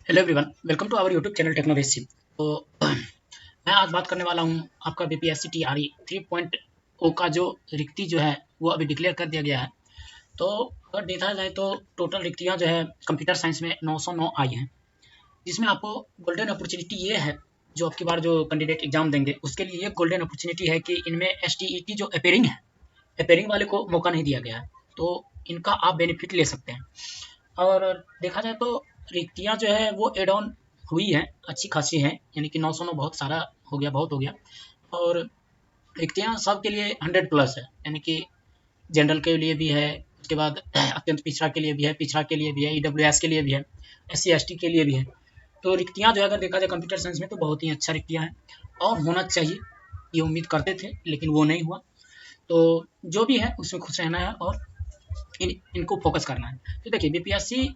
Hello everyone, welcome to our YouTube channel Technobasic. तो मैं आज बात करने वाला हूं आपका बीपीएससी टीआरई 3.0 का जो रिक्ति जो है वो अभी डिक्लेयर कर दिया गया है। तो अगर देखा जाए तो टोटल रिक्तियां जो है कंप्यूटर साइंस में 909 आई हैं, जिसमें आपको गोल्डन अपॉर्चुनिटी ये है, जो आपकी बार जो कैंडिडेट एग्जाम देंगे उसके लिए ये गोल्डन अपॉर्चुनिटी है कि इनमें एसटीईटी जो अपेयरिंग है, अपेयरिंग वाले को मौका नहीं दिया गया है, तो इनका आप बेनिफिट ले सकते हैं। और देखा जाए तो रिक्तियाँ जो है वो एड ऑन हुई हैं, अच्छी खासी हैं, यानी कि 909 बहुत सारा हो गया, बहुत हो गया। और रिक्तियाँ सबके लिए 100 प्लस है, यानी कि जनरल के लिए भी है, उसके बाद अत्यंत पिछड़ा के लिए भी है, पिछड़ा के लिए भी है, ईडब्ल्यूएस के लिए भी है, एससी एसटी के लिए भी है। तो रिक्तियाँ जो है अगर देखा जाए कंप्यूटर साइंस में तो बहुत ही अच्छा रिक्तियाँ हैं और होना चाहिए, ये उम्मीद करते थे लेकिन वो नहीं हुआ। तो जो भी है उसमें खुश रहना है और इनको फोकस करना है। तो देखिए बीपीएससी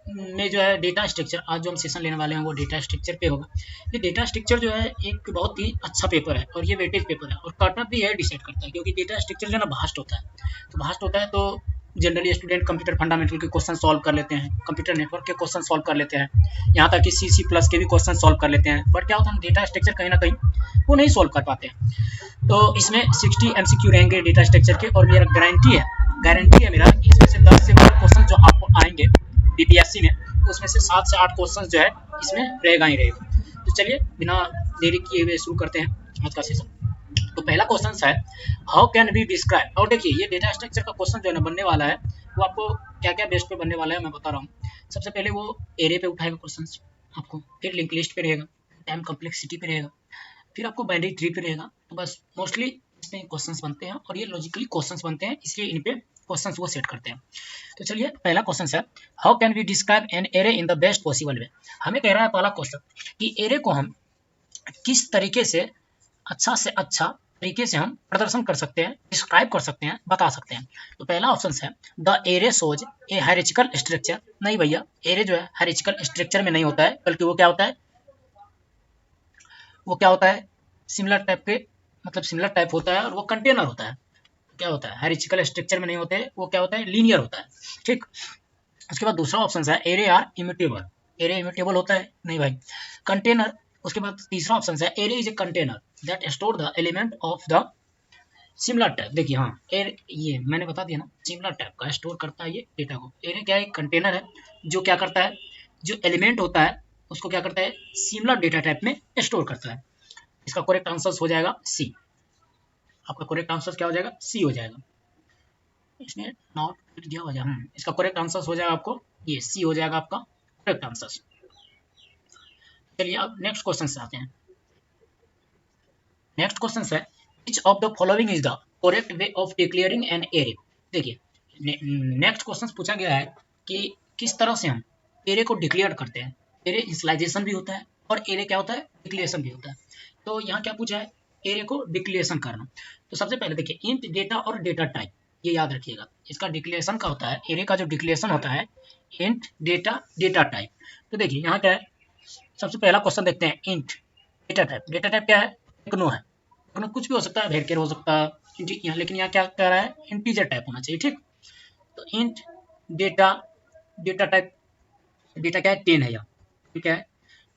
में जो है डेटा स्ट्रक्चर, आज जो हम सेशन लेने वाले हैं वो डेटा स्ट्रक्चर पे होगा। ये डेटा स्ट्रक्चर जो है एक बहुत ही अच्छा पेपर है और ये वेटेज पेपर है और कट ऑफ भी है डिसाइड करता है, क्योंकि डेटा स्ट्रक्चर जो है ना भास्ट होता है। तो भास्ट होता है तो जनरली स्टूडेंट कंप्यूटर फंडामेंटल के क्वेश्चन सॉल्व कर लेते हैं, कंप्यूटर नेटवर्क के क्वेश्चन सॉल्व कर लेते हैं, यहाँ तक कि सी प्लस के भी क्वेश्चन सॉल्व कर लेते हैं, बट क्या होता है डेटा स्ट्रक्चर कहीं ना कहीं वो नहीं सॉल्व कर पाते हैं। तो इसमें 60 एमसीक्यू रहेंगे डेटा स्ट्रक्चर के, और मेरा गारंटी है मेरा इसमें से 10 से 12 क्वेश्चन जो आपको आएंगे बीपीएससी में, उसमें से 7 से 8 क्वेश्चन जो है इसमें रहेगा ही रहेगा। तो चलिए बिना देरी किए हुए शुरू करते हैं आज का सेशन। तो पहला क्वेश्चन है हाउ कैन वी डिस्क्राइब, और देखिए ये डेटा स्ट्रक्चर का क्वेश्चन जो है ना बनने वाला है वो आपको क्या क्या बेस पे बनने वाला है मैं बता रहा हूँ। सबसे पहले वो एरे पे उठाएगा क्वेश्चन आपको, फिर लिंक लिस्ट पे रहेगा, टाइम कम्प्लेक्सिटी पे रहेगा, फिर आपको बाइनरी ट्री पे रहेगा। तो बस मोस्टली इसमें क्वेश्चंस बनते हैं और ये लॉजिकली क्वेश्चंस बनते हैं, इसलिए इन पे क्वेश्चंस वो सेट करते हैं। तो चलिए पहला क्वेश्चन है how can we describe an array in the best possible way. हमें कह रहा है पहला क्वेश्चन कि एरे को हम किस तरीके से अच्छा तरीके से हम प्रदर्शन कर सकते हैं, डिस्क्राइब कर सकते हैं, बता सकते हैं। तो पहला ऑप्शन है the array shows a hierarchical structure. नहीं भैया, एरे जो है हायरार्चिकल स्ट्रक्चर में नहीं होता है, बल्कि वो क्या होता है, वो क्या होता है सिमिलर टाइप के, मतलब सिमिलर टाइप होता है और वो कंटेनर होता है। क्या होता है हायरार्चिकल स्ट्रक्चर में नहीं होते, वो क्या होता है लीनियर होता है। ठीक, उसके बाद दूसरा ऑप्शन है array are immutable. Array immutable होता है नहीं भाई, कंटेनर। उसके बाद तीसरा ऑप्शन है array is a container that store the element of the similar type. देखिए हाँ, एरे ये मैंने बता दिया ना, सिमिलर टाइप का स्टोर करता है ये डेटा को। एरे क्या है, कंटेनर है जो क्या करता है, जो एलिमेंट होता है उसको क्या करता है सिमिलर डेटा टाइप में स्टोर करता है। इसका करेक्ट आंसर हो जाएगा सी। आपका करेक्ट आंसर क्या हो जाएगा, सी हो जाएगा। इसमें नॉट दिया हो जाएगा, इसका करेक्ट आंसर हो जाएगा आपको ये सी हो जाएगा आपका करेक्ट आंसर। चलिए अब नेक्स्ट क्वेश्चन से आते हैं। नेक्स्ट क्वेश्चन है which of the following is the correct way of declaring an array. देखिए नेक्स्ट क्वेश्चन पूछा गया है कि किस तरह से हम एरे को डिक्लेयर करते हैं। एरे इनिशियलाइजेशन भी होता है और एरे क्या होता है डिक्लेरेशन भी होता है। तो यहाँ क्या पूछा है, एरे को डिक्लेरेशन करना। तो सबसे पहले देखिए इंट डेटा और डेटा टाइप, ये याद रखिएगा। इसका डिक्लेरेशन का होता है, एरे का जो डिक्लेरेशन होता है इंट डेटा डेटा टाइप। तो देखिए यहाँ क्या है, सबसे पहला क्वेश्चन देखते हैं int data type. Data type क्या है, टेक्नो है, टेक्नो कुछ भी हो सकता है, वेरिएबल हो सकता है, यहाँ लेकिन यहाँ क्या कह रहा है इंटीजर टाइप होना चाहिए। ठीक, तो int data data type, data क्या है 10 है यहाँ, ठीक है।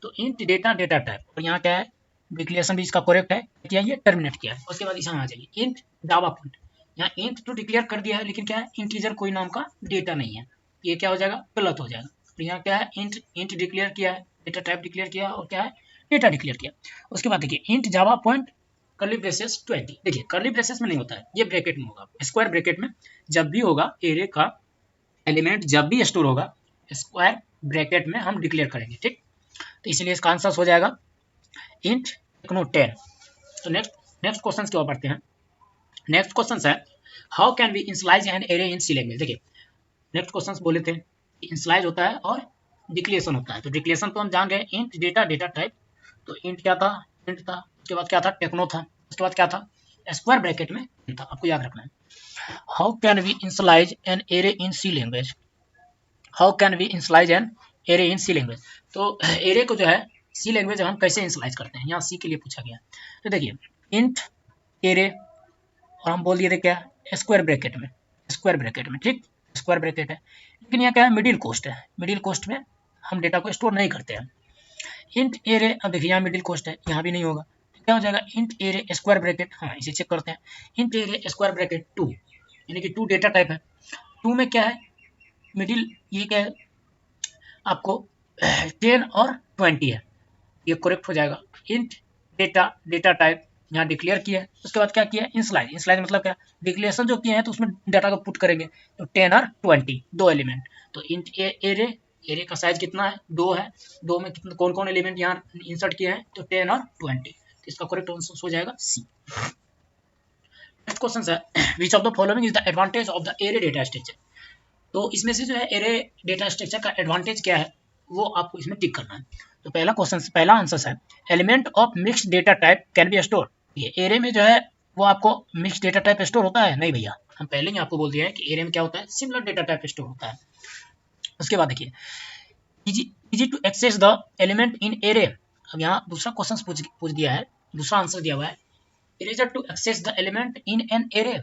तो इंट डेटा डेटा टाइप, और यहाँ क्या है डिक्लेरेशन भी इसका करेक्ट है, किया ये टर्मिनेट किया है। उसके बाद इसमें आ जाइए इंट जावा पॉइंट। यहाँ इंट तो डिक्लेयर कर दिया है लेकिन क्या है इंटीजर कोई नाम का डेटा नहीं है, ये क्या हो जाएगा गलत हो जाएगा। तो यहाँ क्या है इंट इंट डिक्लेयर किया है, डेटा टाइप डिक्लेयर किया और क्या है डेटा डिक्लेयर किया। उसके बाद देखिए इंट जावा पॉइंट कर्ली ब्रेसेस 20। देखिए कर्ली ब्रेसेस में नहीं होता है, ये ब्रैकेट में होगा, स्क्वायर ब्रैकेट में जब भी होगा एरे का एलिमेंट जब भी स्टोर होगा स्क्वायर ब्रैकेट में हम डिक्लेयर करेंगे। ठीक, तो इसलिए इसका आंसर हो जाएगा इंट टेक्नो 10। तो नेक्स्ट नेक्स्ट क्वेश्चन की ओर बढ़ते हैं। नेक्स्ट क्वेश्चन है how can we initialize an array in C language. देखिए नेक्स्ट क्वेश्चन बोले थे इनिशियलाइज होता है और डिक्लेरेशन होता है। तो डिक्लेरेशन तो हम जान गए इंट डेटा डेटा टाइप। तो इंट क्या था, इंट था, उसके बाद क्या था टेक्नो था, उसके बाद क्या था स्क्वायर ब्रैकेट में था, आपको याद रखना है। How can we initialize an array in C language, how can we initialize an array in C language. तो एरे को जो है सी लैंग्वेज हम कैसे इनिशियलाइज करते हैं, यहाँ सी के लिए पूछा गया। तो देखिए इंट एरे और हम बोल दिए थे क्या स्क्वायर ब्रैकेट में, स्क्वायर ब्रैकेट में, ठीक स्क्वायर ब्रैकेट है, लेकिन यहाँ क्या है मिडिल कोस्ट है, मिडिल कोस्ट में हम डेटा को स्टोर नहीं करते हैं। इंट एरे, अब देखिए यहाँ मिडिल कोस्ट है, यहाँ भी नहीं होगा, क्या हो जाएगा, इंट एरे स्क्वायर ब्रैकेट, हाँ इसे चेक करते हैं, इंट एरे स्क्वायर ब्रैकेट 2, यानी कि 2 डेटा टाइप है, 2 में क्या है, मिडिल ये क्या है आपको 10 और 20 है, ये करेक्ट हो जाएगा। इंट डेटा टाइप यहाँ डिक्लेयर किया है, उसके बाद क्या किया है, इंस्लाइज मतलब क्या, डिक्लेरेशन जो किए हैं तो उसमें डाटा को पुट करेंगे, तो 10 और 20 दो एलिमेंट, तो इंट एरे का साइज कितना है, 2 है, 2 में कितने कौन कौन एलिमेंट यहाँ इंसर्ट किए हैं, तो 10 और 20, तो इसका करेक्ट आंसर हो जाएगा सी। नेक्स्ट क्वेश्चन है, which of the following is the advantage of the array data structure, तो इसमें से जो है एरे डेटा स्ट्रक्चर का एडवांटेज क्या है वो आपको इसमें टिक करना है। तो पहला आंसर है, element of mixed data type can be store, ये एरे में जो है वो आपको मिक्स्ड डेटा टाइप स्टोर होता है, नहीं भैया, हम पहले ही आपको बोल दिया है कि एरे में क्या होता है, सिमिलर डेटा टाइप स्टोर होता है। उसके बाद देखिए, easy to access the element in array, अब यहाँ दूसरा क्वेश्चन पूछ दिया है, दूसरा आंसर दिया हुआ है, easier to access the element in an array,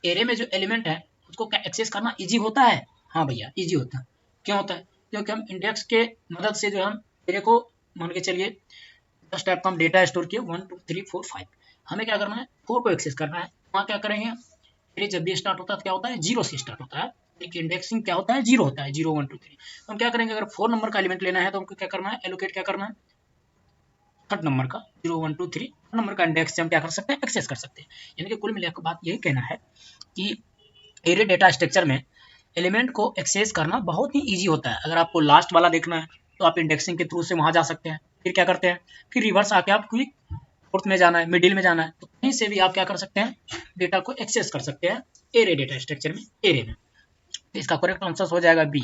array में जो एलिमेंट है उसको क्या एक्सेस करना इजी होता है, हाँ भैया इजी होता है, क्यों होता है, क्योंकि हम इंडेक्स के मदद से जो हम एरे को मान के चलिए 10 टाइप का हम डेटा स्टोर किए, 1 2 3 4 5, हमें क्या करना है 4 को एक्सेस करना है, वहाँ क्या करेंगे, एरे जब भी स्टार्ट होता है तो क्या होता है, 0 से स्टार्ट होता है, एक इंडेक्सिंग क्या होता है, 0 होता है, 0 1 2 3, तो हम क्या करेंगे, अगर 4 नंबर का एलिमेंट लेना है तो हमको क्या करना है, एलोकेट क्या करना है, थर्ड नंबर का 0 1 2 3 नंबर का इंडेक्स से हम क्या कर सकते हैं, एक्सेस कर सकते हैं। यानी कि कुल मिलाकर बात यही कहना है कि एरे डेटा स्ट्रक्चर में एलिमेंट को एक्सेस करना बहुत ही इजी होता है। अगर आपको लास्ट वाला देखना है तो आप इंडेक्सिंग के थ्रू से वहां जा सकते हैं, फिर क्या करते हैं, फिर रिवर्स आके आप क्विक फोर्थ में जाना है, मिडिल में जाना है, तो कहीं से भी आप क्या कर सकते हैं, डेटा को एक्सेस कर सकते हैं एरे डेटा स्ट्रक्चर में, एरे में। तो इसका करेक्ट आंसर हो जाएगा B,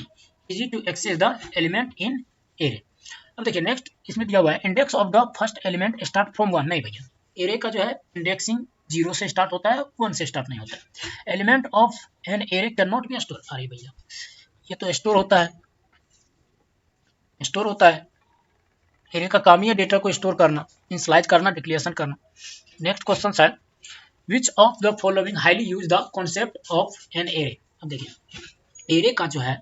easy to access the element in array. अब देखिए नेक्स्ट इसमें दिया हुआ है, index of the first element start from 1, नहीं भैया, एरे का जो है इंडेक्सिंग 0 से स्टार्ट होता है, 1 से स्टार्ट नहीं होता है। Element of an array can not be store, अरे भैया ये तो स्टोर होता है, स्टोर होता है, एरे का काम ही है डेटा को स्टोर करना, इनिशियलाइज करना, डिक्लेरेशन करना। नेक्स्ट क्वेश्चन है, which of the following highly use the concept of an array, अब देखिए एरे का जो है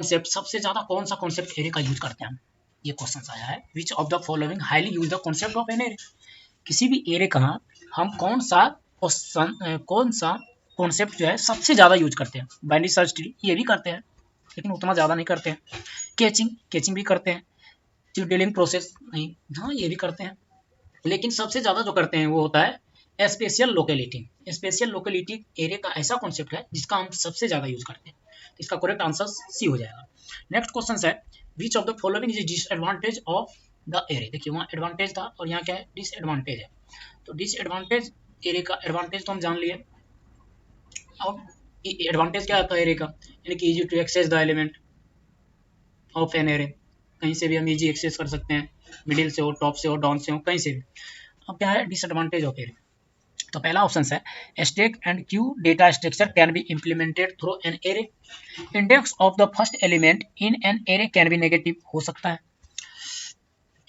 कॉन्सेप्ट, सबसे ज्यादा कौन सा कॉन्सेप्ट एरे का यूज करते हैं हम, ये क्वेश्चन आया है, which of the following highly use the concept of an array, किसी भी एरे का हम कौन सा कॉन्सेप्ट जो है सबसे ज्यादा यूज करते हैं, बाइनरी सर्च ट्री ये भी करते हैं लेकिन उतना ज्यादा नहीं करते हैं, कैचिंग भी करते हैं, डीलिंग प्रोसेस नहीं, हाँ ये भी करते हैं, लेकिन सबसे ज्यादा जो करते हैं वो होता है spatial locality. Spatial locality array का ऐसा कॉन्सेप्ट है जिसका हम सबसे ज्यादा यूज करते हैं, तो इसका करेक्ट आंसर सी हो जाएगा। नेक्स्ट क्वेश्चन है, which of the following is disadvantage of the array, देखिए वहाँ एडवांटेज था और यहाँ क्या है, डिसएडवांटेज है, तो डिसएडवांटेज एरे का, एडवांटेज तो हम जान लिए, अब एडवांटेज क्या आता है एरे का, यानी कि easy to access the element of an array, कहीं से भी हम इजी एक्सेस कर सकते हैं, मिडिल से हो, टॉप से हो, डाउन से हो, कहीं से भी। अब क्या है डिसएडवांटेज ऑफ एरे, तो पहला ऑप्शन है, stack and Q data structure can be implemented through an array, index of the first element in an array can B negative, हो सकता है,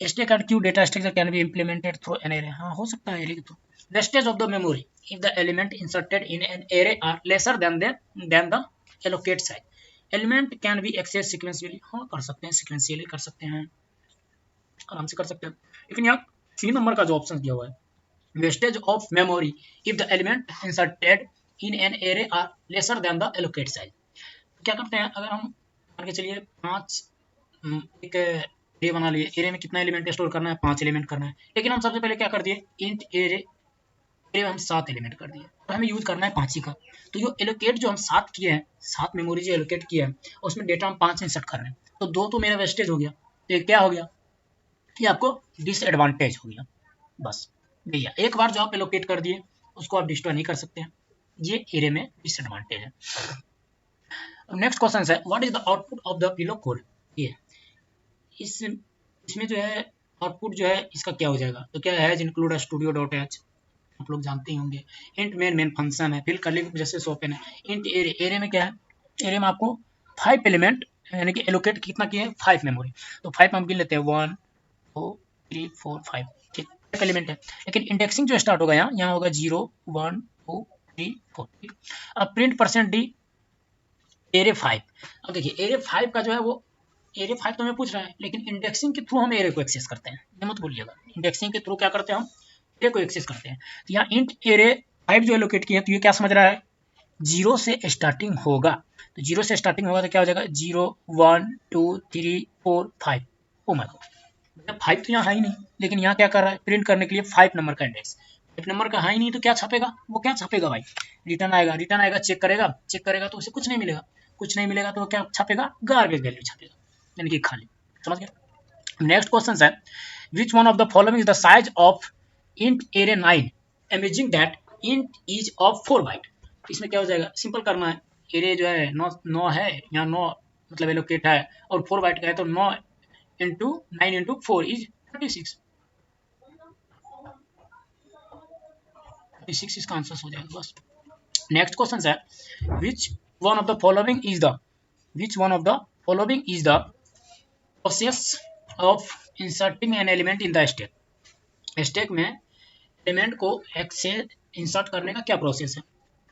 stack and Q data structure can be implemented through an array, हाँ हो सकता है array के through, wastage of the memory if the element inserted in an array are lesser than the allocate size, element can be accessed sequentially, हाँ कर सकते हैं, sequentially कर सकते हैं, आराम से कर सकते हैं, लेकिन यहाँ 3 नंबर का जो ऑप्शन दिया हुआ है, wastage of memory if the element inserted in an array are lesser than the allocate size, क्या करते हैं, अगर हम मान के चलिए 5 एक एरे बना लिए, एरे में कितना एलिमेंट स्टोर करना है, 5 एलिमेंट करना है, लेकिन हम सबसे पहले क्या कर दिए, इंट एरे हम 7 एलिमेंट कर दिए और हमें यूज करना है 5 ही का, तो जो एलोकेट जो हम 7 किए हैं, 7 मेमोरी जो एलोकेट किया है उसमें डेटा हम 5 इंसर्ट कर रहे हैं, तो 2 तो मेरा वेस्टेज हो गया, तो ये क्या हो गया, ये आपको डिसएडवांटेज हो गया, बस भैया एक बार जो आप एलोकेट कर दिए उसको आप डिस्ट्रॉय नहीं कर सकते हैं, ये एरे में डिसएडवांटेज है। नेक्स्ट क्वेश्चन है, what is the output of the below code, ये इसमें जो है आउटपुट जो है इसका क्या हो जाएगा, तो क्या है इंक्लूड स्टूडियो डॉट एच, आप लोग जानते ही होंगे, इंट मेन फंक्शन है, फिर कर्ली जैसे ओपन है, इंट एरे में क्या है, एरे में आपको 5 एलिमेंट यानी कि एलोकेट कितना किए 5 मेमोरी, तो 5 हम गिन लेते हैं 1 2 3 4 5, ठीक एक एलिमेंट है, लेकिन इंडेक्सिंग जो स्टार्ट होगा यहाँ होगा 0 1 2 3 4, ठीक। अब प्रिंट %d एरे 5, अब देखिए एरे 5 का जो है वो एरे 5 तो हमें पूछ रहा है, लेकिन इंडेक्सिंग के थ्रू हम एरे को एक्सेस करते हैं, ये मत भूलिएगा। इंडेक्सिंग के थ्रू क्या करते हैं हम, एरे को एक्सेस करते हैं। तो यहाँ इंट एरे 5 जो एलोकेट किया, तो ये क्या समझ रहा है, 0 से स्टार्टिंग होगा। तो 0 से स्टार्टिंग होगा तो क्या हो जाएगा, 0 1 2 3 4 5। ओ माय गॉड, 5 तो यहाँ है ही नहीं, लेकिन यहाँ क्या कर रहा है, प्रिंट करने के लिए 5 नंबर का इंडेक्स। 5 नंबर का है ही नहीं तो क्या छापेगा, वो क्या छापेगा भाई, रिटर्न आएगा। रिटर्न आएगा, चेक करेगा तो उसे कुछ नहीं मिलेगा। कुछ नहीं मिलेगा तो क्या छापेगा, गार्बेज वैल्यू छापेगा, यानी कि खाली। समझ गया। नेक्स्ट क्वेश्चन है, which one of the following is the size of int array 9 imagining that int is of 4 byte. इसमें क्या हो जाएगा, सिंपल करना है। एरे जो है 9 है, यहाँ 9 मतलब एलोकेट है और 4 बाइट का है, तो 9 इंटू 9 इंटू 4 इज 36। 36 इसका आंसर हो जाएगा बस। नेक्स्ट क्वेश्चन है, which one of the following is the process of inserting an element in the stack. Stack में एलिमेंट को इंसर्ट करने का क्या प्रोसेस है।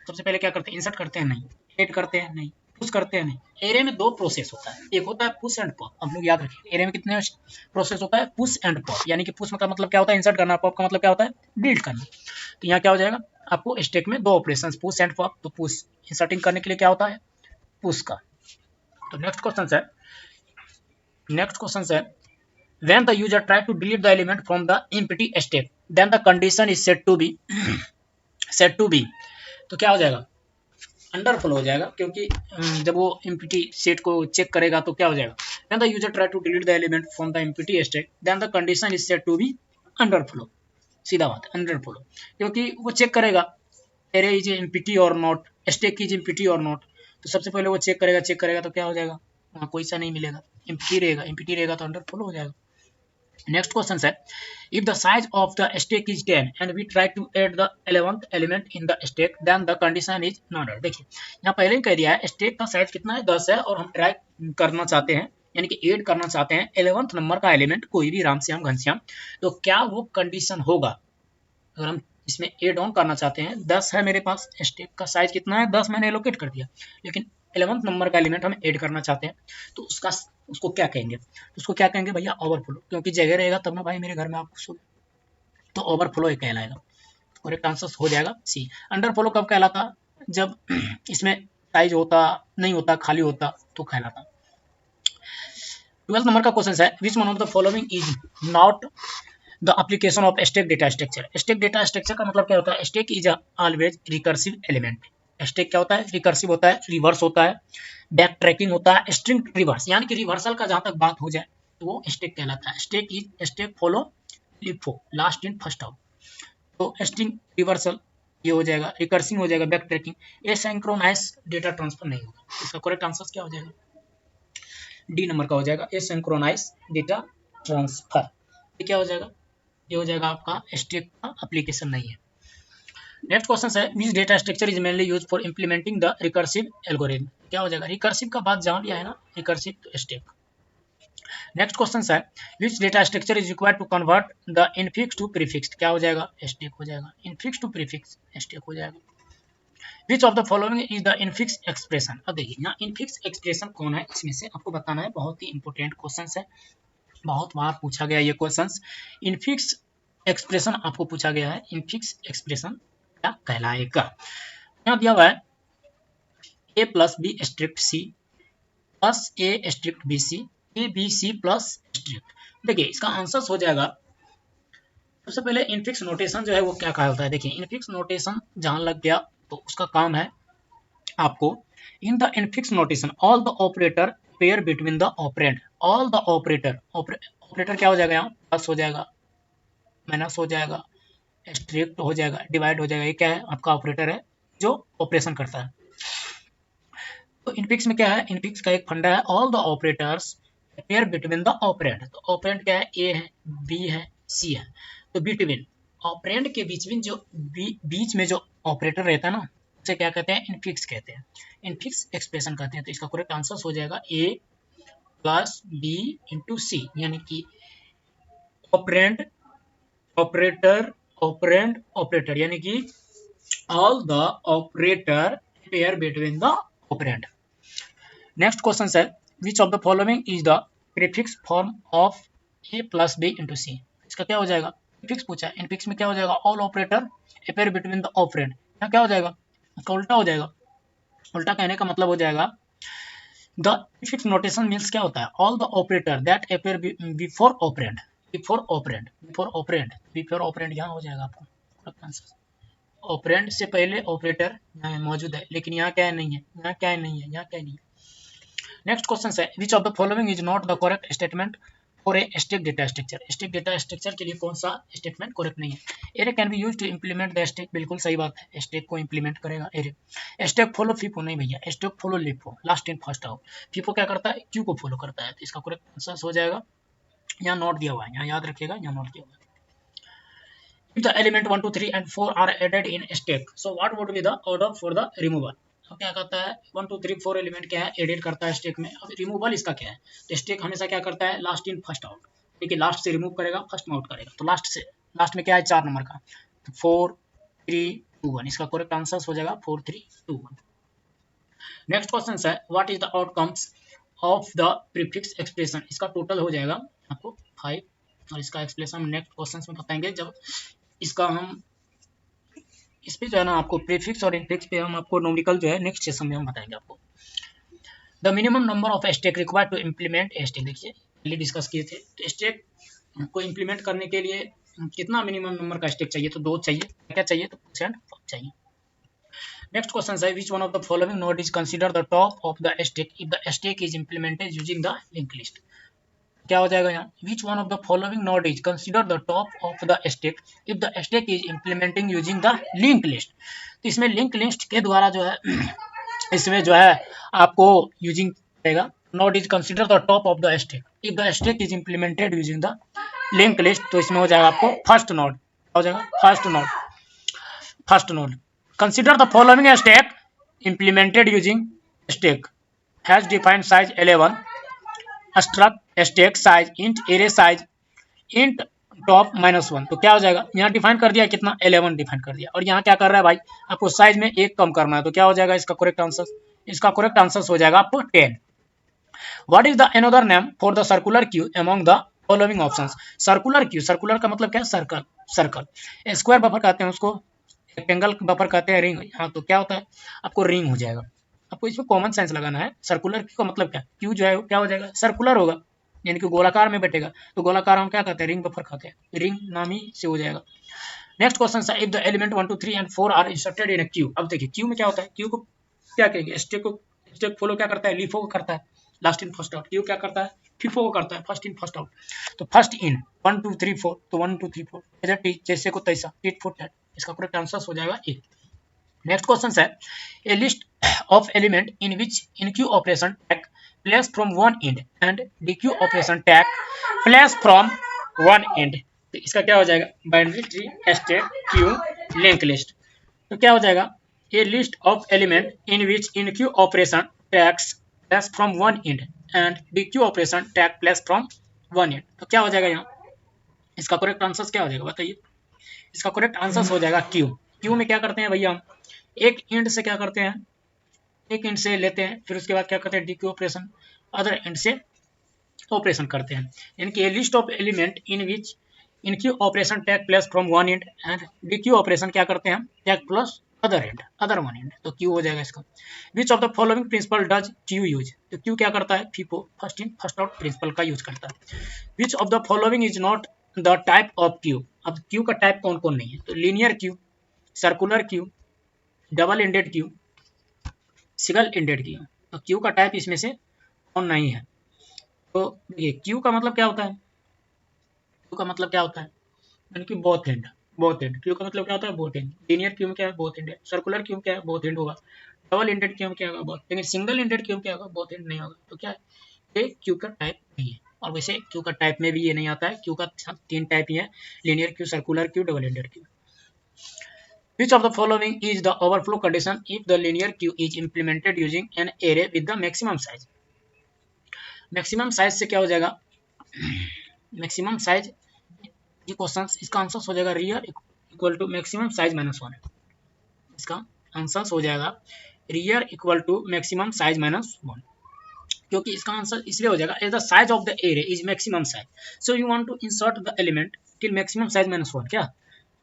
सबसे पहले क्या करते हैं, इंसर्ट करते हैं नहीं, ऐड करते हैं नहीं, पुश करते हैं नहीं। एरे में 2 प्रोसेस होता है, एक होता है पुश एंड पॉप। हम लोग याद रखिए, एरे में कितने प्रोसेस होता है, पुश एंड पॉप। यानी कि पुश का मतलब क्या होता है, इंसर्ट करना, पॉप का मतलब क्या होता है, डिलीट करना। तो यहाँ क्या हो जाएगा, आपको स्टैक में 2 ऑपरेशन, पुश एंड पॉप। तो पुश इंसर्टिंग करने के लिए क्या होता है, पुश का। तो नेक्स्ट क्वेश्चन है, when the user try to delete the element from the empty stack, then the condition is set to be तो क्या हो जाएगा, अंडरफ्लो हो जाएगा, क्योंकि जब वो empty set को चेक करेगा तो क्या हो जाएगा, when the user try to delete the element from the empty stack, then the condition is set to be underflow। सीधा बात है, अंडरफ्लो, क्योंकि वो चेक करेगा array is empty or not, stack is empty or not। तो सबसे पहले वो चेक करेगा तो क्या हो जाएगा, वहाँ कोई सा नहीं मिलेगा, empty रहेगा तो अंडरफ्लो हो जाएगा। नेक्स्ट क्वेश्चन है, if the size of the stack is 10 and we try to add the 11th element in the stack, then the condition is not। देखिए यहाँ पहले ही कह दिया है, स्टेक का साइज कितना है, 10 है, और हम ट्राई करना चाहते हैं, यानी कि ऐड करना चाहते हैं 11th नंबर का एलिमेंट, कोई भी रामश्याम घनश्याम। तो क्या वो कंडीशन होगा, अगर हम इसमें एड ऑन करना चाहते हैं, 10 है मेरे पास, स्टेक का साइज कितना है, 10 मैंने एलोकेट कर दिया, लेकिन 11th नंबर का एलिमेंट हम ऐड करना चाहते हैं, तो उसको क्या कहेंगे, भैया ओवरफ्लो, क्योंकि जगह रहेगा तब ना भाई मेरे घर में आप सो, तो ओवरफ्लो ही कहलाएगा। करेक्ट आंसर हो जाएगा सी। अंडरफ्लो कब कहलाता, जब इसमें साइज नहीं होता, खाली होता तो कहलाता। 12th नंबर का क्वेश्चन है, which one of the following is not the application of stack data structure. Stack data structure का मतलब क्या होता है, stack is always recursive element. Stack क्या होता है, रिकर्सिव होता है, रिवर्स होता है, बैक ट्रैकिंग होता है, स्ट्रिंग रिवर्स, यानी कि रिवर्सल का जहां तक बात हो जाए तो वो स्टैक कहलाता है। Stack follow LIFO, last in first out. तो स्ट्रिंग रिवर्सल ये हो जाएगा, रिकर्सिंग हो जाएगा, बैक ट्रैकिंग। एसिंक्रोनाइज डेटा ट्रांसफर नहीं होगा। इसका करेक्ट आंसर क्या हो जाएगा, डी नंबर का हो जाएगा, एसिंक्रोनाइज डेटा ट्रांसफर। ये क्या हो जाएगा, ये हो जाएगा आपका स्टैक का एप्लीकेशन नहीं है। नेक्स्ट क्वेश्चन है, which data structure is mainly used for implementing the recursive algorithm. क्या हो जाएगा, रिकर्सिव का बात जान लिया है ना, रिकर्सिव तो स्टैक। नेक्स्ट क्वेश्चन है, which data structure is required to convert the infix to prefix. क्या हो जाएगा, स्टैक हो जाएगा, इनफिक्स टू प्रीफिक्स स्टैक हो जाएगा। Which of the following is the infix expression. अब देखिए यहाँ इनफिक्स एक्सप्रेशन कौन है, इसमें से आपको बताना है, बहुत ही इंपॉर्टेंट क्वेश्चन है, बहुत बार पूछा गया ये क्वेश्चन। इनफिक्स एक्सप्रेशन आपको पूछा गया है, इनफिक्स एक्सप्रेशन क्या कहलाएगा। यहाँ दिया हुआ है a plus B strict C plus A strict B C, A B C plus strict. देखिए इसका आंसर हो जाएगा, सबसे पहले इनफिक्स नोटेशन जो है वो क्या कहलाता है। देखिए इनफिक्स नोटेशन जहां लग गया तो उसका काम है आपको, in the infix notation all the operator pair between the operand. All the operator क्या हो जाएगा, यहाँ प्लस हो जाएगा, माइनस हो जाएगा, स्ट्रिक्ट हो जाएगा, डिवाइड हो जाएगा। ये क्या है, आपका ऑपरेटर है जो ऑपरेशन करता है। तो इनफिक्स में क्या है, इनफिक्स का एक फंडा है, all the operators pair between the operand. तो ऑपरेंड क्या है, ए है, बी है, सी है। तो बिटवीन ऑपरेंड के बीच में जो ऑपरेटर रहता है ना, उसे क्या कहते हैं, इनफिक्स कहते हैं, इनफिक्स एक्सप्रेशन कहते हैं। तो इसका करेक्ट आंसर हो जाएगा A plus B into C, यानी कि ऑपरेंड ऑपरेटर, यानी कि all the operator pair between the operand. Next question है, which of the following is the prefix form of A plus B into C. इसका क्या हो जाएगा, प्रीफिक्स पूछा है, इनफिक्स में क्या हो जाएगा, all operator appear between the operand. यहाँ क्या हो जाएगा, इसका उल्टा हो जाएगा। उल्टा कहने का मतलब हो जाएगा द प्रीफिक्स नोटेशन मीन्स क्या होता है, all the operator that appear before operand, before operand, before operand, before operand यहाँ हो जाएगा आपका आंसर। ऑपरेंड से पहले ऑपरेटर यहाँ मौजूद है, लेकिन यहाँ क्या है, नहीं है, यहाँ क्या है, नहीं है, यहाँ क्या है, नहीं है। नेक्स्ट क्वेश्चन है, which of the following is not the correct statement for a stack data structure. Stack data structure के लिए कौन सा स्टेटमेंट करेक्ट नहीं है। Array can be used to implement the stack, बिल्कुल सही बात है, स्टैक को इंप्लीमेंट करेगा एरे। स्टैक फॉलो फीफो, नहीं भैया, stack follow LIFO, last in first out. FIFO क्या करता है, क्यू को फॉलो करता है, तो इसका करेक्ट आंसर हो जाएगा, यहाँ नोट दिया हुआ है, यहाँ याद रखिएगा, यहाँ नोट दिया हुआ है। If the element 1, 2, 3 and 4 are added in stack, so what would be the order for the removal? अब क्या करता है, 1, 2, 3, 4 एलिमेंट क्या है, एडिट करता है स्टेक में। अब रिमूवल इसका क्या है, तो स्टेक हमेशा क्या करता है, लास्ट इन फर्स्ट आउट, ठीक है, लास्ट से रिमूव करेगा, फर्स्ट में आउट करेगा। तो लास्ट में क्या है, 4 नंबर का, तो 4, 3, 2, 1, इसका करेक्ट आंसर हो जाएगा 4, 3, 2, 1। नेक्स्ट क्वेश्चन है, what is the outcomes of the prefix expression. इसका टोटल हो जाएगा आपको 5, और इसका एक्सप्रेशन हम नेक्स्ट क्वेश्चन में बताएंगे। जब इसका हम इस पे जो है ना, आपको प्रीफिक्स और इनफिक्स पे हम आपको न्यूमेरिकल जो है नेक्स्ट सेशन में हम बताएंगे आपको। The minimum number of stack required to implement a stack, देखिए पहले डिस्कस किए थे, तो स्टेक को इम्प्लीमेंट करने के लिए कितना मिनिमम नंबर का स्टेक चाहिए, तो 2 चाहिए, क्या चाहिए, तो % चाहिए। नेक्स्ट क्वेश्चन है, which one of the following node is consider the top of the stack if the stack is implemented using the link list. क्या हो जाएगा यहाँ, which one of the following node is consider the top of the stack if the stack is implementing using the link list. तो इसमें link list के द्वारा जो है इसमें जो है आपको यूजिंग करेगा, node is consider the top of the stack if the stack is implemented using the link list. तो इसमें हो जाएगा आपको फर्स्ट नोड, हो जाएगा first node. Consider the following stack implemented using stack has defined size 11 struct stack size int array size int top -1। तो क्या हो जाएगा, यहाँ डिफाइन कर दिया कितना, 11 डिफाइन कर दिया, और यहाँ क्या कर रहा है भाई, आपको साइज में 1 कम करना है। तो क्या हो जाएगा इसका करेक्ट आंसर, इसका करेक्ट आंसर हो जाएगा आपको 10। What is the another name for the circular queue among the following options. Circular queue, circular का मतलब क्या है, सर्कल। स्क्वायर बफर कहते हैं उसको, रेक्टेंगल बफर कहते हैं रिंग। हाँ, तो क्या होता है, आपको रिंग हो जाएगा। आपको इसमें कॉमन सेंस लगाना है। सर्कुलर क्यू का मतलब क्या, क्यू जो है क्या हो जाएगा, सर्कुलर होगा, यानी कि गोलाकार में बैठेगा। तो गोलाकार हम क्या कहते हैं, रिंग बफर कहते हैं, रिंग नाम ही से हो जाएगा। नेक्स्ट क्वेश्चन है, if the element 1, 2, 3 and 4 are inserted in a queue. अब देखिए क्यू में क्या होता है, क्यू को क्या कहेंगे, स्टेक फॉलो क्या करता है, लीफो को करता है, last in first out. Q क्या करता है, फीफो को करता है, फर्स्ट इन फर्स्ट आउट। तो फर्स्ट इन 1, 2, 3, 4, तो 1, 2, 3, 4 जैसे को तैसा, टिट फॉर टैट, इसका करेक्ट आंसर हो जाएगा ए। नेक्स्ट क्वेश्चन है, a list of element in which enqueue operation take place from one end and dequeue operation take place from one end. तो इसका क्या हो जाएगा, binary tree stack queue link list. तो क्या हो जाएगा, a list of element in which enqueue operation takes place from one end and dequeue operation take place from one end. तो क्या हो जाएगा यहाँ, इसका करेक्ट आंसर क्या हो जाएगा बताइए। इसका करेक्ट आंसर हो जाएगा क्यू। क्यू में क्या करते हैं भैया, हम एक एंड से क्या करते हैं, एक एंड से लेते हैं, फिर उसके बाद क्या करते हैं, dequeue operation other end से ऑपरेशन करते हैं। यानी कि list of element in which enqueue operation take place from one end and dequeue operation क्या करते हैं, take plus other end, other one end. तो क्यू हो जाएगा इसका। Which of the following principle does queue use. तो क्यू क्या करता है, FIFO, first in first out principle का यूज करता है। Which of the following is not the type of Q. अब क्यू का टाइप कौन कौन नहीं है, तो linear Q, circular queue, double ended queue, single ended queue. तो क्यू का टाइप इसमें से कौन नहीं है। तो ये क्यू का मतलब क्या होता है, क्यू का मतलब क्या होता है, यानी कि both and, both and. Q का मतलब क्या होता है, बोथ एंड। लीनियर क्यू में क्या है, बोथ एंड है। सर्कुलर क्यू में क्या है, बोथ एंड होगा। डबल एंडेड क्यू में क्या होगा, बोथ, लेकिन सिंगल एंडेड क्यू में क्या होगा, बोथ एंड नहीं होगा। तो क्या है, ये क्यू का टाइप नहीं है। और वैसे क्यू का टाइप में भी ये नहीं आता है, क्यू का 3 टाइप ही है, linear Q, circular queue, double ended queue. Which of the following is the overflow condition if the linear queue is implemented using an array with the maximum size? Maximum size से क्या हो जाएगा, maximum size, ये question इसका answer हो जाएगा rear equal to maximum size -1। इसका answer हो जाएगा rear equal to maximum size -1, क्योंकि इसका आंसर इसलिए हो जाएगा, as the size of the array is maximum size, so you want to insert the element till maximum size -1। क्या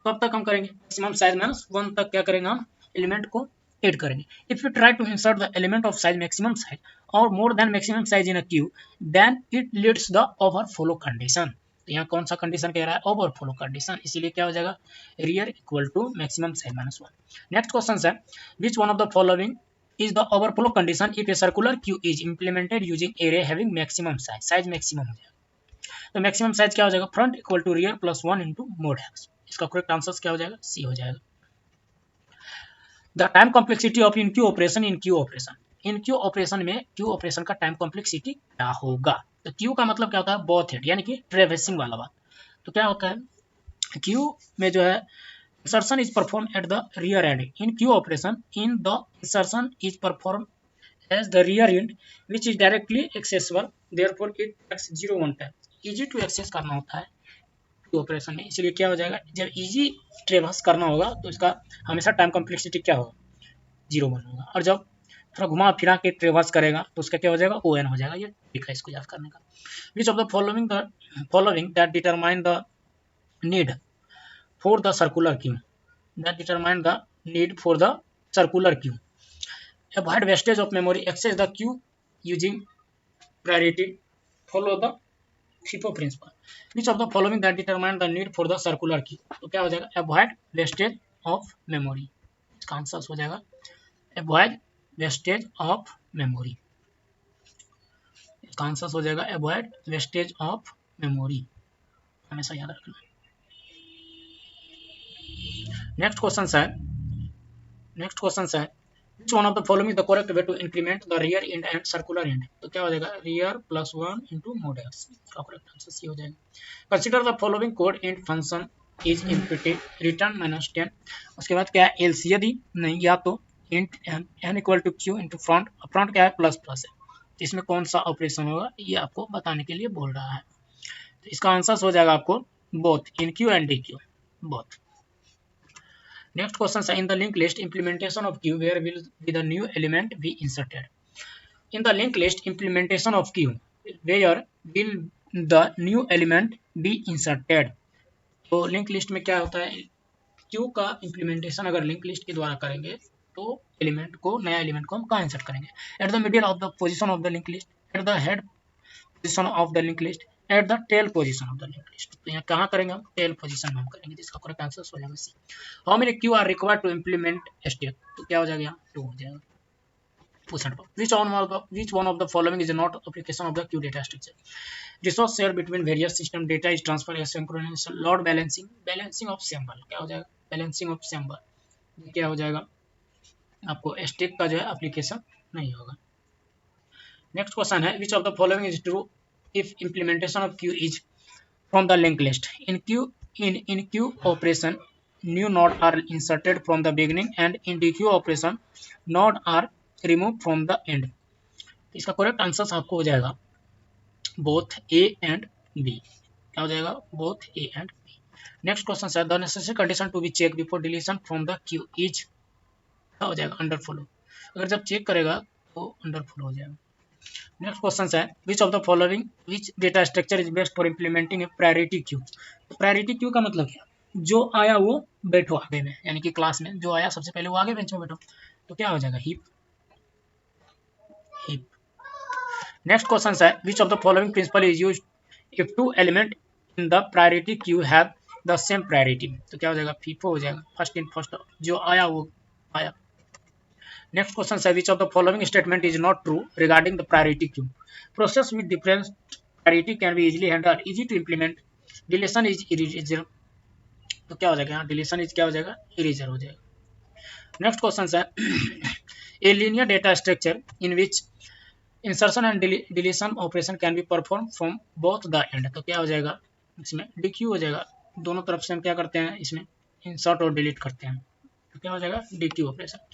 तो अब तक हम करेंगे मैक्सिमम साइज -1 तक क्या करेंगे हम एलिमेंट को ऐड करेंगे। If you try to insert the element of size maximum size और more than maximum size in a queue then it leads the overflow condition. तो यहाँ कौन सा कंडीशन कह रहा है, ओवरफ्लो कंडीशन, इसीलिए क्या हो जाएगा rear equal to maximum size -1। Next question है which one of the following is the overflow condition if a circular queue is implemented using array having maximum size, size maximum हो जाएगा। तो maximum size क्या हो जाएगा, front equal to rear plus 1 into mod X. इसका correct answer क्या हो जाएगा, सी हो जाएगा। The time complexity of enqueue operation enqueue operation, enqueue operation में क्यू ऑपरेशन का टाइम कॉम्प्लेक्सिटी क्या होगा। तो क्यू का मतलब क्या होता है, बोथ हेड, यानी कि ट्रेवर्सिंग वाला बात। तो क्या होता है क्यू में जो है insertion is performed at the rear end in queue operation, in the insertion is performed as the rear end which is directly accessible, therefore it takes 0 1 time, easy to access करना होता है queue operation में, इसलिए क्या हो जाएगा जब easy traverse करना होगा तो इसका हमेशा टाइम कॉम्प्लेक्सिटी क्या होगा 0 1 होगा, और जब थोड़ा घुमा फिरा के ट्रेवर्स करेगा तो उसका क्या हो जाएगा ON हो जाएगा। ये ठीक है इसको याद करने का। विच of the following that determine the need for the circular queue, that determine the need for the circular queue. Avoid wastage of memory, access the queue using priority, follow the FIFO principle. Which of the following that determine the need for the circular queue? तो क्या हो जाएगा avoid wastage of memory, इसका answer हो जाएगा avoid wastage of memory, इसका answer हो जाएगा avoid wastage of memory, हमेशा याद रखना। नेक्स्ट क्वेश्चन है which one of the following is the correct way to increment the rear end and circular end। तो क्या हो जाएगा rear plus 1 into mod x, इसका करेक्ट आंसर सी हो जाएगा। Consider the following code int function is inputted return -10, उसके बाद क्या है एल्स, यदि नहीं या तो int n equal to queue into front, front क्या है प्लस प्लस है, तो इसमें कौन सा ऑपरेशन होगा ये आपको बताने के लिए बोल रहा है। तो इसका आंसर हो जाएगा आपको both in Q and D Q both. Next question is in the linked list implementation of queue where will be the new element be inserted। In the linked list implementation of queue where will the new element be inserted। तो link list में क्या होता है Q का implementation अगर link list के द्वारा करेंगे तो एलिमेंट को नया एलिमेंट को हम कहाँ इंसर्ट करेंगे, at the middle of the position of the link list, at the head position of the link list, at the tail position of the link list. तो यहाँ कहाँ करेंगे हम टेल पोजीशन में हम करेंगे, जिसका करेक्ट आंसर हो जाएगा C. How many queue are required to implement step, तो क्या हो जाएगा यहाँ 2 हो जाएगा। Which one of the following is not application of the queue data structure। Resource share between various system data is transfer asynchronous, load balancing, balancing of symbol, क्या हो जाएगा balancing of symbol, क्या हो जाएगा आपको स्टेप का जो है एप्लीकेशन नहीं होगा। नेक्स्ट क्वेश्चन है which of the following is true if implementation of queue is from the linked list। In queue operation new node are inserted from the beginning and in DQ operation node are removed from the end। इसका correct answer आपको हो जाएगा both A and B, क्या हो जाएगा both A and B। Next question है the necessary condition to be checked before deletion from the queue is, क्या हो जाएगा अंडर फ्लो, अगर जब चेक करेगा तो अंडर फ्लो हो जाएगा। नेक्स्ट क्वेश्चन है which of the following which data structure is best for implementing A priority queue. तो प्रायोरिटी क्यू का मतलब क्या, जो आया वो बैठो आगे में, यानी कि क्लास में जो आया सबसे पहले वो आगे बेंच में बैठो, तो क्या हो जाएगा हीप। नेक्स्ट क्वेश्चन है which of the following principle is used if 2 element in the priority queue have the same priority. तो क्या हो जाएगा फीफो हो जाएगा, फर्स्ट इन फर्स्ट आउट, जो आया वो आया। Next question is which of the following statement is not true regarding the priority queue। Process with different priority can be easily handled, easy to implement, deletion is eraser। तो क्या हो जाएगा यहाँ deletion is क्या हो जाएगा eraser हो जाएगा। Next question है a linear data structure in which insertion and deletion operation can be performed from both the end। तो क्या हो जाएगा इसमें DQ हो जाएगा, दोनों तरफ से हम क्या करते हैं इसमें insert और delete करते हैं, तो क्या हो जाएगा DQ operation.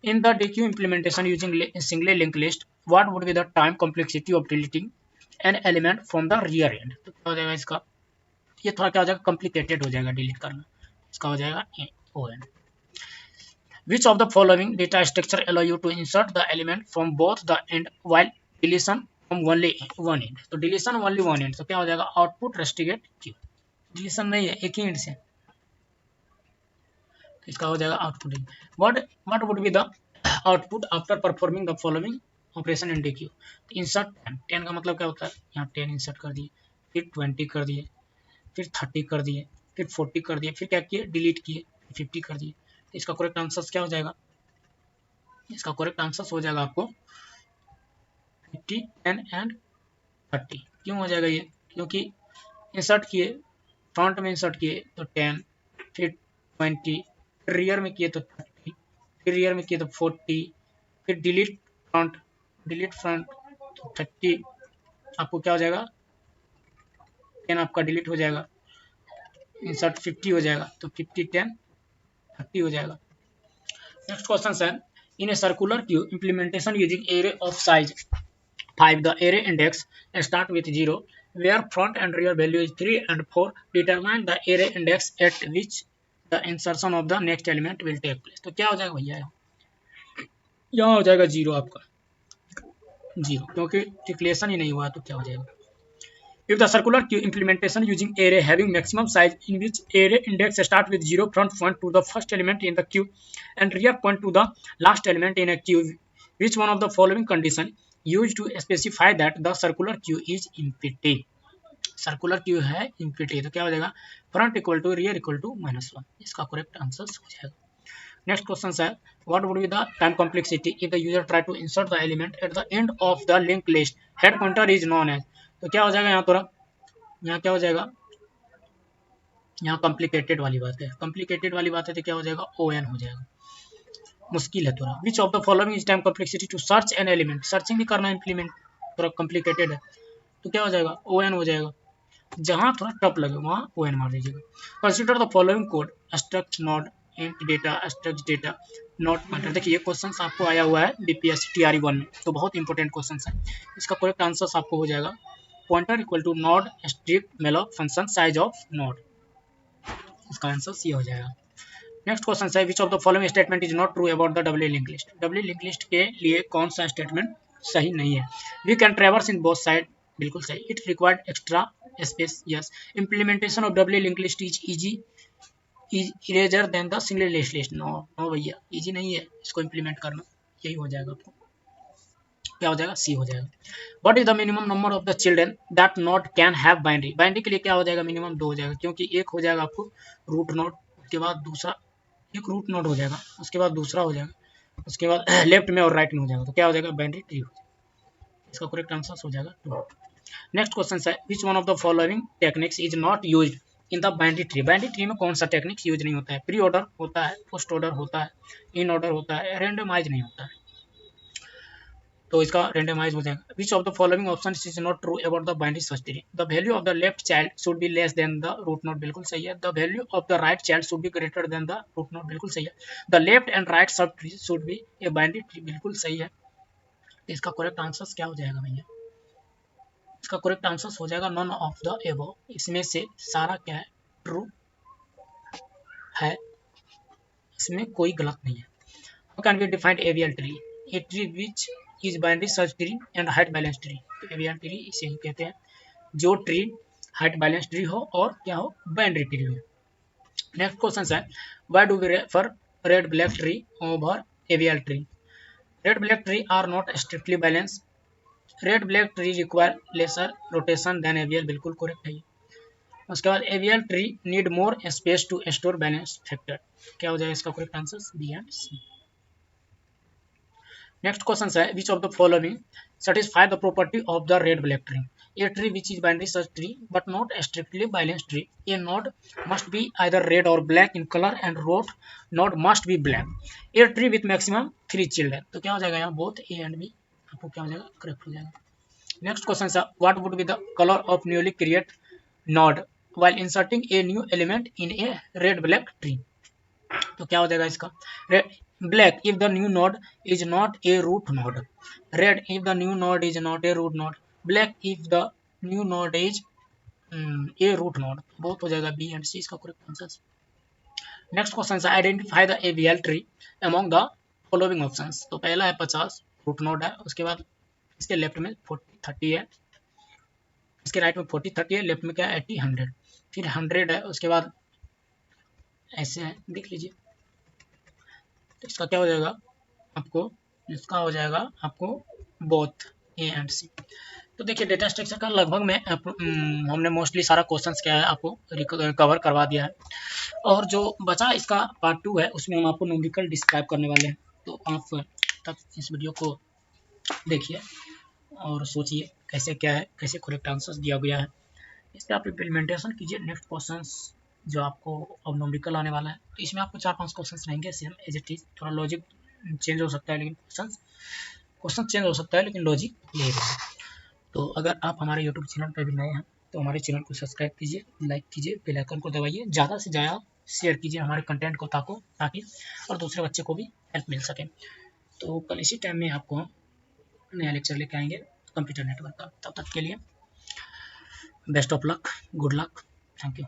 In the DQ implementation using single linked list, what would be the time complexity of deleting an element from the rear end। तो क्या हो जाएगा इसका, ये थोड़ा क्या हो जाएगा कॉम्प्लिकेटेड हो जाएगा डिलीट करना, इसका हो जाएगा ON। Which of the following data structure allow you to insert the element from both the end while deletion from only one end, तो डिलीशन ओनली वन एंड, तो क्या हो जाएगा आउटपुट रेस्ट्रिकेट क्यू, डिलीशन नहीं है एक ही and से, तो इसका हो जाएगा output. What would be the output after performing the following operation in D Q, insert 10 का मतलब क्या होता है, यहाँ 10 इंसर्ट कर दिए, फिर 20 कर दिए, फिर 30 कर दिए, फिर 40 कर दिए, फिर क्या किए डिलीट किए, 50 कर दिए, तो इसका करेक्ट आंसर क्या हो जाएगा, इसका करेक्ट आंसर हो जाएगा आपको 50, 10 एंड 30। क्यों हो जाएगा ये, क्योंकि इंसर्ट किए, फ्रंट में इंसर्ट किए तो 10, फिर 20, फिर रियर में किए तो 30, फिर रियर में किए तो 40, फिर डिलीट फ्रंट तो 30, आपको क्या हो जाएगा 10 आपका डिलीट हो जाएगा, इंसर्ट 50 हो जाएगा, तो 50, 10, 30 हो जाएगा। नेक्स्ट क्वेश्चन है in a circular queue implementation using array of size 5, the array index start with 0 where front and rear value is 3 and 4, determine the array index at which the insertion of the next element will take place। तो क्या हो जाएगा भैया, यहाँ हो जाएगा 0 आपका 0, क्योंकि डिक्लेरेशन ही नहीं हुआ, तो क्या हो जाएगा if the circular queue implementation using array having maximum size in which array index start with 0 front point to the first element in the queue and rear point to the last element in a queue, which one of the following condition used to specify that the circular queue is empty। Circular queue है empty, तो क्या हो जाएगा front equal to rear equal to -1, इसका correct answer हो जाएगा। Next question है what would be the time complexity if the user try to insert the element at the end of the link list, head pointer is known as, तो क्या हो जाएगा यहाँ थोड़ा, यहाँ क्या हो जाएगा, यहाँ कॉम्प्लिकेटेड वाली बात है, कॉम्प्लिकेटेड वाली बात है तो क्या हो जाएगा ON हो जाएगा, मुश्किल है थोड़ा। Which of the following is time complexity to search an element, searching भी करना इम्प्लीमेंट थोड़ा कॉम्प्लिकेटेड है, तो क्या हो जाएगा ON हो जाएगा, जहाँ थोड़ा टफ लगे वहाँ ON मार दीजिएगा। Consider the following code struct node int data struct data note pointer, देखिए ये क्वेश्चन आपको आया हुआ है BPSC TRE 1 में, तो बहुत इंपॉर्टेंट क्वेश्चन है, इसका करेक्ट आंसर आपको हो जाएगा pointer equal to node strict malloc function size of node, इसका आंसर सी हो जाएगा। नेक्स्ट क्वेश्चन है which of the following statement is not true about the W link list, W link list के लिए कौन सा स्टेटमेंट सही नहीं है। We can traverse in both side, बिल्कुल सही। It required extra space, yes. Implementation of W link list is easy easier than the single list list, no no भैया इजी नहीं है इसको इम्प्लीमेंट करना, यही हो जाएगा आपको, क्या हो जाएगा सी हो जाएगा। What is the minimum number of the children that node can have binary, binary के लिए क्या हो जाएगा मिनिमम 2 हो जाएगा, क्योंकि एक हो जाएगा आपको रूट नोड, उसके बाद दूसरा एक रूट नोड हो जाएगा, उसके बाद दूसरा हो जाएगा, उसके बाद लेफ्ट में और राइट में हो जाएगा, तो क्या हो जाएगा बाइनरी ट्री हो जाएगा, इसका करेक्ट आंसर हो जाएगा 2। नेक्स्ट क्वेश्चन है which one of the following techniques is not used in the binary tree, binary tree में कौन सा टेक्निक्स यूज नहीं होता है, प्री ऑर्डर होता है, पोस्ट ऑर्डर होता है, इन ऑर्डर होता है, रेंडमाइज नहीं होता है, तो इसका रेंडमाइज हो जाएगा। Which of the following option is not true about the binary search tree, the value of the left child should be less than the root node, बिल्कुल सही है। The value of the right child should be greater than the root node, बिल्कुल सही है। The left and right subtree should be a binary tree, बिल्कुल सही है। इसका करेक्ट आंसर क्या हो जाएगा भैया, इसका करेक्ट आंसर हो जाएगा नॉन ऑफ द एबो, इसमें से सारा क्या है ट्रू है, इसमें कोई गलत नहीं है। How can we define AVL tree, a tree which is binary search tree and height balance tree, AVL tree इसे ही कहते हैं जो ट्री हाइट बैलेंस ट्री हो और क्या हो बाइनरी ट्री हो। नेक्स्ट क्वेश्चन है why do we refer red black tree over AVL tree, red black tree are not strictly balance, red black tree require lesser rotation than AVL, बिल्कुल correct है। उसके बाद AVL tree need more space to store balance factor, क्या हो जाएगा इसका correct answer B and C. Next question है which of the following satisfy the property of the red black tree, a tree which is binary search tree but not a strictly balanced tree, a node must be either red or black in color and root node must be black, a tree with maximum 3 children, तो क्या हो जाएगा यहाँ both A and B आपको क्या हो जाएगा correct हो जाएगा। नेक्स्ट क्वेश्चन है what would be the colour of newly create node while inserting a new element in a red black tree, तो क्या हो जाएगा इसका black if the new node is not a root node, red if the new node is not a root node, black if the new node is a root node, both हो जाएगा B and C इसका correct answer. Next question है identify the AVL tree among the following options, तो पहला है 50 root node है, उसके बाद इसके लेफ्ट में 40-30 है, इसके राइट में 40-30 है, लेफ्ट में क्या है 80-100, फिर 100 है, उसके बाद ऐसे है, देख लीजिए। तो इसका क्या हो जाएगा आपको, इसका हो जाएगा आपको बोथ ए एंड सी। तो देखिए डेटा स्ट्रक्चर का लगभग में हमने मोस्टली सारा क्वेश्चंस क्या है आपको कवर करवा दिया है, और जो बचा इसका पार्ट 2 है उसमें हम आपको न्यूमेरिकल डिस्क्राइब करने वाले हैं। तो आप तक इस वीडियो को देखिए और सोचिए कैसे क्या है, कैसे करेक्ट आंसर्स दिया गया है, इससे आप इम्प्लीमेंटेशन कीजिए नेक्स्ट क्वेश्चंस जो आपको अब न्यूमेरिकल आने वाला है। तो इसमें आपको 4-5 क्वेश्चंस रहेंगे सेम एज इट इज, थोड़ा लॉजिक चेंज हो सकता है लेकिन क्वेश्चन चेंज हो सकता है लेकिन लॉजिक यही रहेगा। तो अगर आप हमारे यूट्यूब चैनल पर भी नए हैं तो हमारे चैनल को सब्सक्राइब कीजिए, लाइक कीजिए, बेल आइकन को दबाइए, ज़्यादा से ज़्यादा शेयर कीजिए हमारे कंटेंट को ताकि और दूसरे बच्चे को भी हेल्प मिल सके। तो कल इसी टाइम में आपको नया लेक्चर लेके आएंगे कंप्यूटर नेटवर्क का। तब तक के लिए best of luck, good luck, thank you.